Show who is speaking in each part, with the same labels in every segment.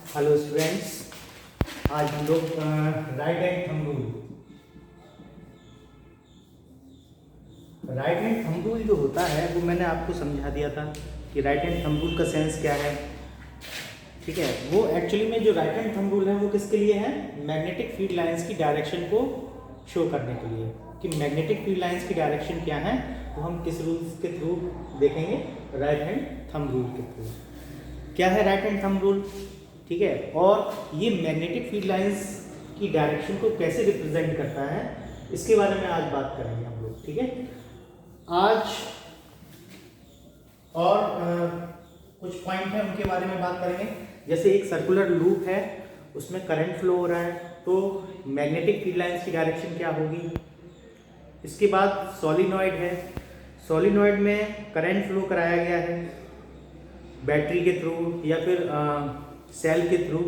Speaker 1: Hello students, आज हम लोग राइट हैंड थंब रूल जो होता है वो मैंने आपको समझा दिया था कि राइट हैंड थंब रूल का सेंस क्या है। ठीक है, वो एक्चुअली में जो राइट हैंड थंब रूल है वो किसके लिए है? मैग्नेटिक फील्ड लाइंस की डायरेक्शन को शो करने के लिए कि मैग्नेटिक फील्ड लाइंस की डायरेक्शन क्या है, वो हम किस रूल्स के थ्रू देखेंगे? राइट हैंड थंब रूल के थ्रू। क्या है राइट हैंड थंब रूल? ठीक है, और ये मैग्नेटिक फील्ड लाइंस की डायरेक्शन को कैसे रिप्रेजेंट करता है, इसके बारे में आज बात करेंगे हम लोग। ठीक है, आज और कुछ पॉइंट है उनके बारे में बात करेंगे। जैसे एक सर्कुलर लूप है, उसमें करंट फ्लो हो रहा है, तो मैग्नेटिक फील्ड लाइंस की डायरेक्शन क्या होगी। इसके बाद सॉलिनॉइड है, सॉलिनॉइड में करंट फ्लो कराया गया है बैटरी के थ्रू या फिर सेल के थ्रू,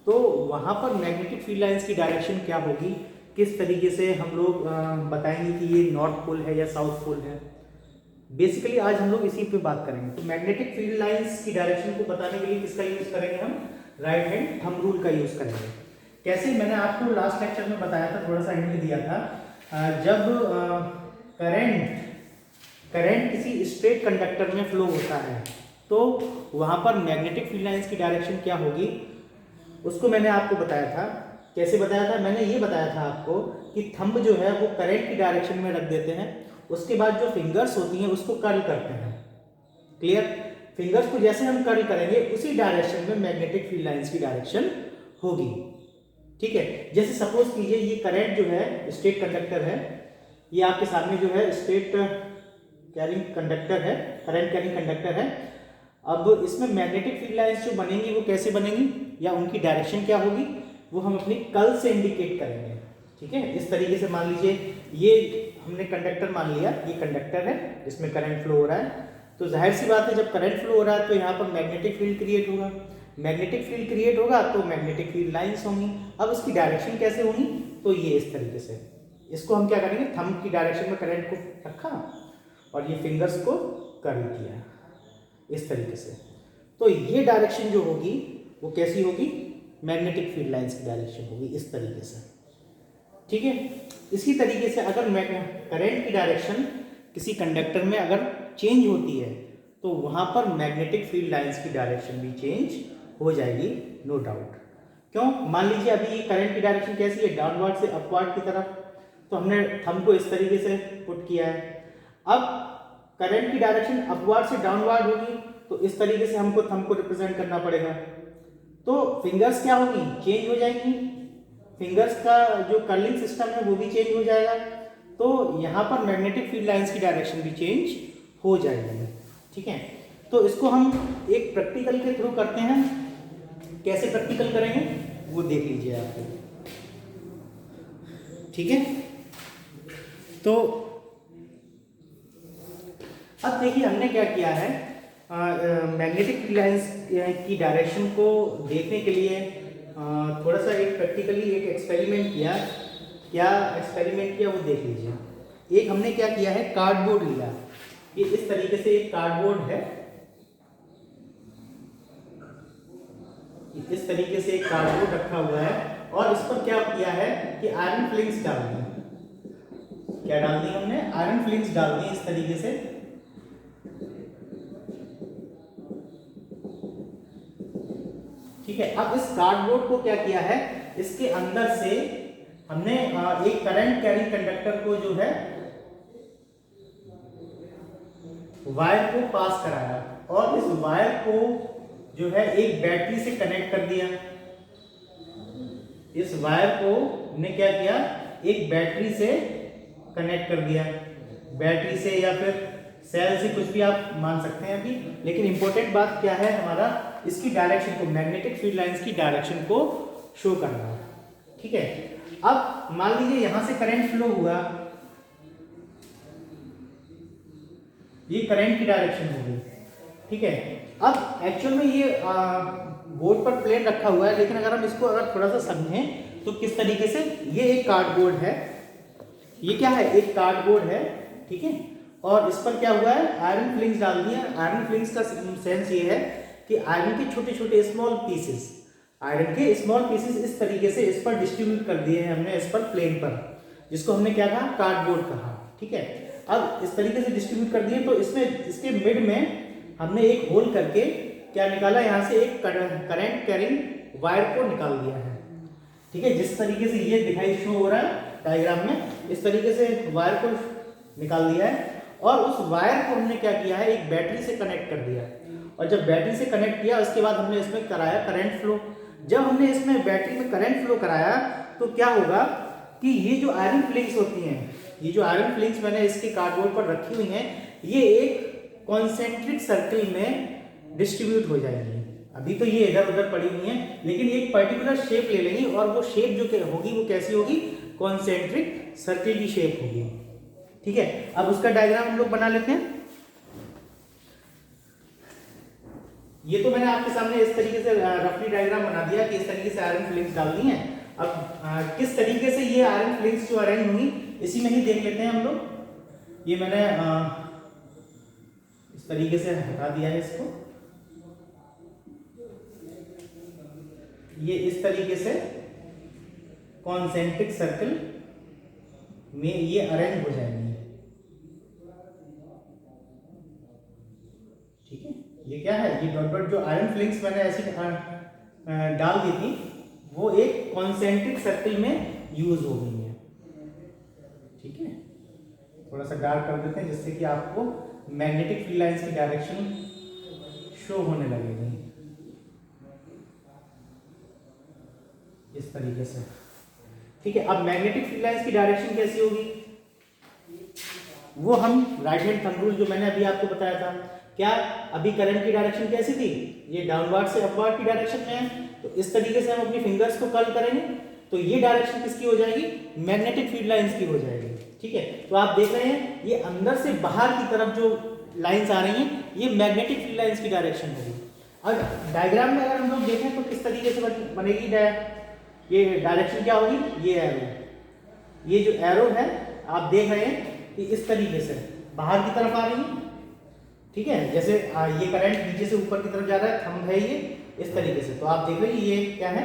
Speaker 1: तो वहाँ पर मैग्नेटिक फील्ड लाइंस की डायरेक्शन क्या होगी, किस तरीके से हम लोग बताएंगे कि ये नॉर्थ पोल है या साउथ पोल है। बेसिकली आज हम लोग इसी पे बात करेंगे। तो मैग्नेटिक फील्ड लाइंस की डायरेक्शन को बताने के लिए किसका यूज करेंगे? हम राइट हैंड थंब रूल का यूज करेंगे। कैसे? मैंने आपको लास्ट लेक्चर में बताया था, थोड़ा सा हिंट दिया था। जब करंट किसी स्ट्रेट कंडक्टर में फ्लो होता है तो वहां पर मैग्नेटिक फील्ड लाइंस की डायरेक्शन क्या होगी, उसको मैंने आपको बताया था। कैसे बताया था? मैंने ये बताया था आपको कि थंब जो है वो करंट की डायरेक्शन में रख देते हैं, उसके बाद जो फिंगर्स होती हैं उसको कर्ल करते हैं। क्लियर? फिंगर्स को जैसे हम कर्ल करेंगे उसी डायरेक्शन में मैग्नेटिक फील्ड लाइंस की डायरेक्शन होगी। ठीक है, जैसे सपोज कीजिए ये करंट जो है स्ट्रेट कंडक्टर है, ये आपके सामने जो है स्ट्रेट कैरिंग कंडक्टर है, करंट कैरिंग कंडक्टर है। अब इसमें मैग्नेटिक फील्ड लाइंस जो बनेंगी वो कैसे बनेंगी या उनकी डायरेक्शन क्या होगी, वो हम अपनी कर्ल से इंडिकेट करेंगे। ठीक है, इस तरीके से मान लीजिए ये हमने कंडक्टर मान लिया, ये कंडक्टर है, इसमें करंट फ्लो हो रहा है, तो जाहिर सी बात है जब करंट फ्लो हो रहा है तो यहाँ पर मैग्नेटिक फील्ड क्रिएट होगा। मैग्नेटिक फील्ड क्रिएट होगा तो मैग्नेटिक फील्ड लाइंस होंगी। अब इसकी डायरेक्शन कैसे होगी? तो ये इस तरीके से, इसको हम क्या करेंगे, थंब की डायरेक्शन में करंट को रखा और ये फिंगर्स को कर्ल किया इस तरीके से, तो ये डायरेक्शन जो होगी वो कैसी होगी? मैग्नेटिक फील्ड लाइंस की डायरेक्शन होगी इस तरीके से। ठीक है, इसी तरीके से अगर करंट की डायरेक्शन किसी कंडक्टर में अगर चेंज होती है तो वहां पर मैग्नेटिक फील्ड लाइंस की डायरेक्शन भी चेंज हो जाएगी, नो डाउट। क्यों? मान लीजिए अभी ये करंट की डायरेक्शन कैसी है? डाउनवर्ड से अपवर्ड की तरफ, तो हमने थंब को इस तरीके से पुट किया है। अब करंट की डायरेक्शन अपवर्ड से डाउनवर्ड होगी तो इस तरीके से हमको थंब को रिप्रेजेंट करना पड़ेगा, तो फिंगर्स क्या होगी? चेंज हो जाएंगी। फिंगर्स का जो कर्लिंग सिस्टम है वो भी चेंज हो जाएगा, तो यहाँ पर मैग्नेटिक फील्ड लाइंस की डायरेक्शन भी चेंज हो जाएगी। ठीक है, तो इसको हम एक प्रैक्टिकल के थ्रू करते हैं। कैसे प्रैक्टिकल करेंगे वो देख लीजिए आप। ठीक है, तो अब देखिए हमने क्या किया है, मैग्नेटिक फील्ड लाइंस की डायरेक्शन को देखने के लिए थोड़ा सा एक प्रैक्टिकली एक एक्सपेरिमेंट किया। क्या एक्सपेरिमेंट किया वो देख लीजिए। एक हमने क्या किया है, कार्डबोर्ड लिया, ये इस तरीके से एक कार्डबोर्ड है, इस तरीके से एक कार्डबोर्ड रखा हुआ है और इस पर क्या किया है कि आयरन फ्लिंक्स डाल दी। क्या डाल दी हमने? आयरन फ्लिंक्स डाल दी इस तरीके से। ठीक है, अब इस कार्डबोर्ड को क्या किया है, इसके अंदर से हमने एक करंट कैरिंग कंडक्टर को जो है वायर को पास कराया और इस वायर को जो है एक बैटरी से कनेक्ट कर दिया। इस वायर को हमने क्या किया, एक बैटरी से कनेक्ट कर दिया, बैटरी से या फिर सेल से, कुछ भी आप मान सकते हैं अभी। लेकिन इंपॉर्टेंट बात क्या है हमारा, इसकी डायरेक्शन को, मैग्नेटिक फील्ड लाइंस की डायरेक्शन को शो करना। ठीक है, अब मान लीजिए यहां से करंट फ्लो हुआ, ये करंट की डायरेक्शन होगी। ठीक है, अब एक्चुअल में ये बोर्ड पर प्लेन रखा हुआ है, लेकिन अगर हम इसको अगर थोड़ा सा समझें तो किस तरीके से, ये एक कार्डबोर्ड है, ये क्या है, एक कार्डबोर्ड है। ठीक है, और इस पर क्या हुआ है, आयरन फ्लिंक्स डाल दिया। आयरन फ्लिंक्स का सेंस ये है कि आयरन के छोटे छोटे स्मॉल पीसेस आयरन के स्मॉल पीसेस इस तरीके से इस पर डिस्ट्रीब्यूट कर दिए हैं हमने इस पर प्लेन पर, जिसको हमने क्या कहा, कार्डबोर्ड कहा। ठीक है, अब इस तरीके से डिस्ट्रीब्यूट कर दिए तो इसमें इसके मिड में हमने एक होल करके क्या निकाला, यहाँ से एक करंट कैरिंग वायर को निकाल दिया है। ठीक है, जिस तरीके से ये दिखाई शो हो रहा है डायग्राम में, इस तरीके से वायर को निकाल दिया है और उस वायर को हमने क्या किया है, एक बैटरी से कनेक्ट कर दिया। और जब बैटरी से कनेक्ट किया उसके बाद हमने इसमें कराया करंट फ्लो। जब हमने इसमें बैटरी में करंट फ्लो कराया तो क्या होगा कि ये जो आयरन फ्लिंग्स होती हैं, ये जो आयरन फ्लिंग्स मैंने इसके कार्डबोर्ड पर रखी हुई हैं, ये एक कॉन्सेंट्रिक सर्किल में डिस्ट्रीब्यूट हो जाएंगी। अभी तो ये इधर उधर पड़ी हुई हैं, लेकिन एक पर्टिकुलर शेप ले लेंगी और वो शेप जो होगी वो कैसी होगी, कॉन्सेंट्रिक सर्किल की शेप होगी। ठीक है, अब उसका डायग्राम हम लोग बना लेते हैं। ये तो मैंने आपके सामने इस तरीके से रफली डायग्राम बना दिया कि इस तरीके से आयरन फ्लिंग्स डालनी है। अब किस तरीके से ये आयरन फ्लिंग्स जो अरेंज हुई इसी में ही देख लेते हैं हम लोग। ये मैंने इस तरीके से हटा दिया है इसको, ये इस तरीके से कॉन्सेंट्रिक सर्कल में ये अरेंज हो जाएंगे। ठीक है, ये क्या है, ये डॉट डॉट जो आयरन फ्लिंग्स मैंने ऐसी डाल दी थी वो एक कॉन्सेंट्रिक सर्किल में यूज हो गई है। ठीक है, थोड़ा सा डार्क कर देते हैं जिससे कि आपको मैग्नेटिक फील्ड लाइंस की डायरेक्शन शो होने लगेगी इस तरीके से। ठीक है, अब मैग्नेटिक फील्ड लाइंस की डायरेक्शन कैसी होगी वो हम राइट हैंड थंब रूल जो मैंने अभी आपको बताया था, क्या अभी करंट की डायरेक्शन कैसी थी, ये डाउनवर्ड से अपवर्ड की डायरेक्शन में है, तो इस तरीके से हम अपनी फिंगर्स को कर्ल करेंगे तो ये डायरेक्शन किसकी हो जाएगी, मैग्नेटिक फील्ड लाइंस की हो जाएगी। ठीक है, तो आप देख रहे हैं ये अंदर से बाहर की तरफ जो लाइंस आ रही हैं ये मैग्नेटिक फील्ड लाइंस की डायरेक्शन होगी। अब डायग्राम में अगर हम लोग देखें तो किस तरीके से बनेगी ये डायरेक्शन क्या होगी, ये एरो, ये जो एरो है आप देख रहे हैं कि इस तरीके से बाहर की तरफ आ रही है। ठीक है, जैसे ये करंट नीचे से ऊपर की तरफ जा रहा है, थंब है ये इस तरीके से, तो आप देख रहे हैं ये क्या है,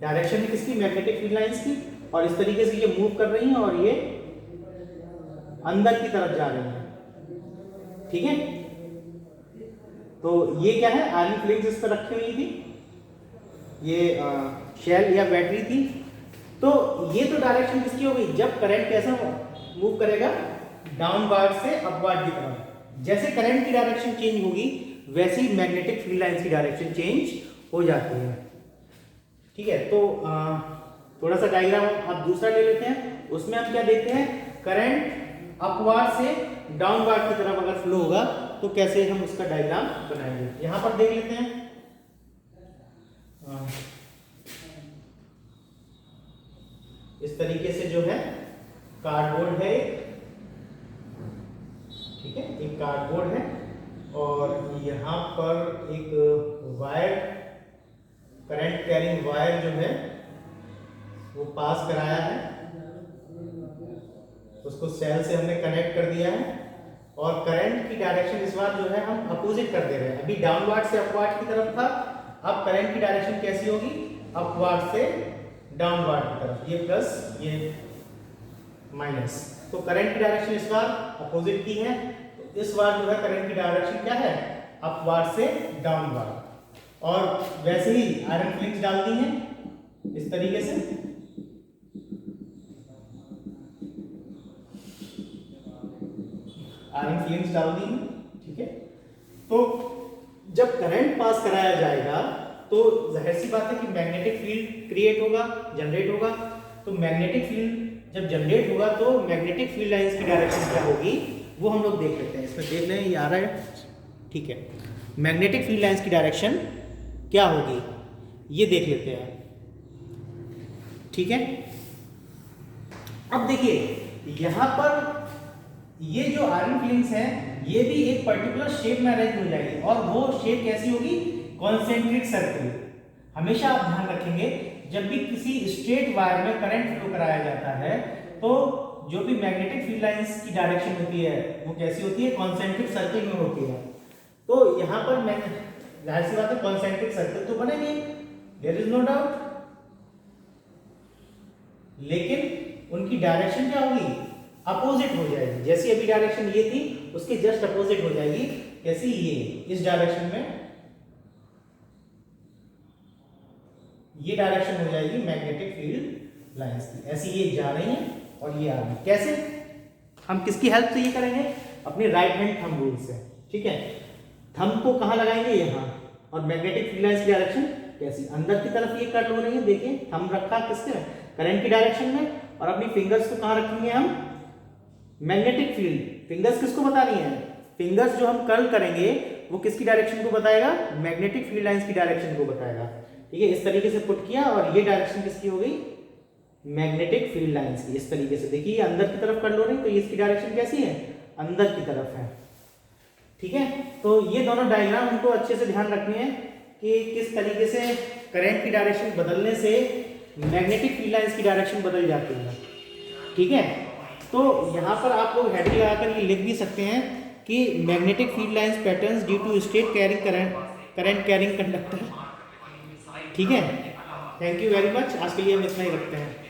Speaker 1: डायरेक्शन है किसकी, मैग्नेटिक फील्ड लाइंस की, और इस तरीके से ये मूव कर रही हैं और ये अंदर की तरफ जा रही हैं। ठीक है, तो ये क्या है, आयरन फ्लिंग्स इस पर रखी हुई थी, ये शेल या बैटरी थी। तो ये तो डायरेक्शन किसकी हो गई, जब करंट कैसा मूव करेगा, डाउनवर्ड से अपवर्ड की तरफ। जैसे करंट की डायरेक्शन चेंज होगी वैसे ही मैग्नेटिक फील्ड लाइंस की डायरेक्शन चेंज हो जाती है। ठीक है, तो थोड़ा सा डायग्राम आप दूसरा ले लेते हैं, उसमें हम क्या देखते हैं, करंट अपवर्ड से डाउनवर्ड की तरफ अगर फ्लो होगा तो कैसे हम उसका डायग्राम बनाएंगे। यहां पर देख लेते हैं, इस तरीके से जो है कार्डबोर्ड है, ठीक है, एक कार्डबोर्ड है और यहाँ पर एक वायर, करंट कैरिंग वायर जो है वो पास कराया है, उसको सेल से हमने कनेक्ट कर दिया है और करंट की डायरेक्शन इस बार जो है हम अपोजिट कर दे रहे हैं। अभी डाउनवर्ड से अपवर्ड की तरफ था, अब करंट की डायरेक्शन कैसी होगी, अपवर्ड से डाउनवर्ड की तरफ, ये प्लस ये माइनस। तो करंट की डायरेक्शन इस बार अपोजिट की है, तो इस बार जो है करंट की डायरेक्शन क्या है, अपवर्ड से डाउनवर्ड। और वैसे ही आयरन फ्लिंग्स डाल दी हैं इस तरीके से, आयरन फ्लिंग्स डाल दी हैं। ठीक है, तो जब करंट पास कराया जाएगा तो जाहिर सी बात है कि मैग्नेटिक फील्ड क्रिएट होगा, जनरेट होगा। तो मैग्नेटिक फील्ड जब जनरेट होगा तो मैग्नेटिक फील्ड लाइंस की डायरेक्शन क्या होगी वो हम लोग देख लेते हैं। इसमें देख लें, ये आ रहा है, ठीक है, मैग्नेटिक फील्ड लाइंस की डायरेक्शन क्या होगी ये देख लेते हैं। ठीक है, अब देखिए यहाँ पर ये जो आयरन फ्लिंग्स हैं ये भी एक पर्टिकुलर शेप में अरेंज हो जाएगी और वो शेप कैसी होगी, कॉन्सेंट्रिक सर्कल। हमेशा आप ध्यान रखेंगे जब भी किसी स्ट्रेट वायर में करंट फ्लो कराया जाता है तो जो भी मैग्नेटिक फील्ड लाइंस की डायरेक्शन होती है वो कैसी होती है, कॉन्सेंट्रिक सर्कल में होती है। तो यहाँ पर मैं जाहिर सी बात है कॉन्सेंट्रिक सर्कल तो बनेंगे, देयर इज नो डाउट। लेकिन उनकी डायरेक्शन क्या होगी, अपोजिट हो जाएगी। जैसी अभी डायरेक्शन ये थी उसके जस्ट अपोजिट हो जाएगी। कैसी, ये इस डायरेक्शन में ये डायरेक्शन हो जाएगी मैग्नेटिक फील्ड लाइंस की। ऐसी ये जा रही हैं और ये आ रही हैं। कैसे, हम किसकी हेल्प से ये करेंगे, अपने राइट हैंड थंब रूल से। ठीक है, थंब को कहाँ लगाएंगे, यहाँ। और मैग्नेटिक फील्ड लाइंस की डायरेक्शन कैसी, अंदर की तरफ ये कर्ल हो रही है। देखिए थंब रखा किसके, करंट की डायरेक्शन में, और अपनी फिंगर्स को कहाँ रखेंगे हम, मैग्नेटिक फील्ड। फिंगर्स किसको बता रही है, फिंगर्स जो हम कर्ल करेंगे वो किसकी डायरेक्शन को बताएगा, मैग्नेटिक फील्ड लाइंस की डायरेक्शन को बताएगा। ठीक है, इस तरीके से पुट किया और ये डायरेक्शन किसकी हो गई, मैग्नेटिक फील्ड लाइंस की। इस तरीके से देखिए अंदर की तरफ कर्ल हो रही है, तो इसकी डायरेक्शन कैसी है, अंदर की तरफ है। ठीक है, तो ये दोनों डायग्राम हमको अच्छे से ध्यान रखनी है कि किस तरीके से करंट की डायरेक्शन बदलने से मैग्नेटिक फील्ड लाइंस की डायरेक्शन बदल जाती है। ठीक है, तो यहाँ पर आप लोग हेडिंग लगाकर ये लिख भी सकते हैं कि magnetic field lines patterns due to state carrying current carrying conductor. ठीक है, थैंक यू वेरी मच। आज के लिए हम इतना ही रखते हैं।